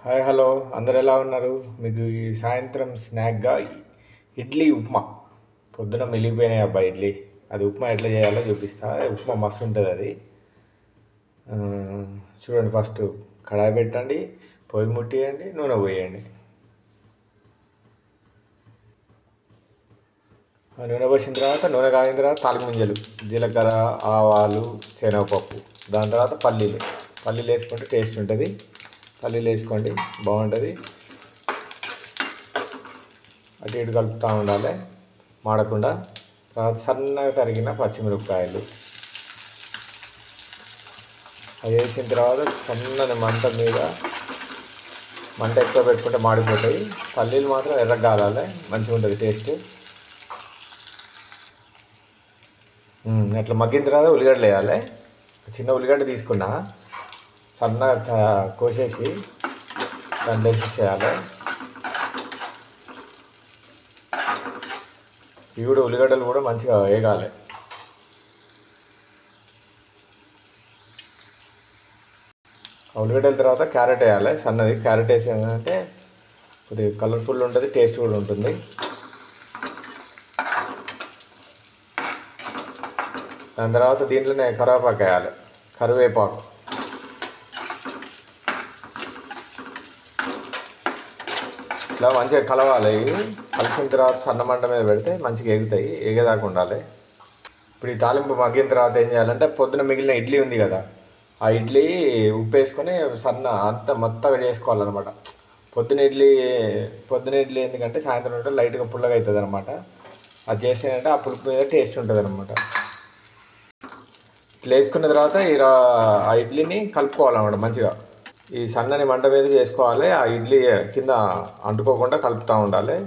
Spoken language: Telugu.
హాయ్ హలో అందరు ఎలా ఉన్నారు? మీకు ఈ సాయంత్రం స్నాక్గా ఇడ్లీ ఉప్మా పొద్దున మిగిలిపోయినాయి అబ్బా ఇడ్లీ. అది ఉప్మా ఎట్లా చేయాలో చూపిస్తా. ఉప్మా మస్తు ఉంటుంది అది. ఆ, చూడండి, ఫస్ట్ కడాయి పెట్టండి, పొయ్యి ముట్టియండి, నూనె పోయండి. ఆ నూనె పోసిన తర్వాత నూనె కాగిన తర్వాత తాలింపు గింజలు, జీలకర్ర, ఆవాలు, శనగపప్పు, దాని తర్వాత పల్లీలు. పల్లీలు వేసుకుంటే టేస్ట్ ఉంటుంది. పల్లీలు వేసుకోండి, బాగుంటుంది. అటు ఇటు కలుపుతూ ఉండాలి మాడకుండా. తర్వాత సన్నగా తరిగిన పచ్చిమిరపకాయలు అది వేసిన తర్వాత సన్నని మంట మీద, మంట ఎక్కువ పెట్టుకుంటే మాడిపోతాయి. పల్లీలు మాత్రం ఎర్రగా కాలాలి, మంచిగా ఉంటుంది టేస్ట్. అట్లా మగ్గిన తర్వాత ఉల్లిగడ్డలు వేయాలి. చిన్న ఉల్లిగడ్డ తీసుకున్నా, సన్నగా కోసేసి దాంట్లో వేసేసేయాలి. ఇవి కూడా ఉల్లిగడ్డలు కూడా మంచిగా వేగాలి. ఉల్లిగడ్డల తర్వాత క్యారెట్ వేయాలి, సన్నది. క్యారెట్ వేసామంటే కొద్దిగా కలర్ఫుల్ ఉంటుంది, టేస్ట్ కూడా ఉంటుంది. దాని తర్వాత దీంట్లోనే కరివేపాకు వేయాలి, కరివేపాకు. ఇట్లా మంచిగా కలవాలి. ఇవి కలిసిన తర్వాత సన్న మంట మీద పెడితే మంచిగా ఎగుతాయి, ఎగేదాకా ఉండాలి. ఇప్పుడు ఈ తాలింపు మగ్గిన తర్వాత ఏం చేయాలంటే, పొద్దున మిగిలిన ఇడ్లీ ఉంది కదా, ఆ ఇడ్లీ ఉప్పు వేసుకొని అంత మొత్తగా చేసుకోవాలన్నమాట. పొద్దున ఇడ్లీ ఎందుకంటే సాయంత్రం ఉంటే లైట్గా పుల్లగా అవుతుంది అనమాట. అది చేసేదంటే ఆ పులుపు మీద టేస్ట్ ఉంటుంది అనమాట. ఇట్లా వేసుకున్న తర్వాత ఆ ఇడ్లీని కలుపుకోవాలన్నమాట మంచిగా. ఈ సన్నని మంట మీద చేసుకోవాలి. ఆ ఇడ్లీ కింద అంటుకోకుండా కలుపుతూ ఉండాలి.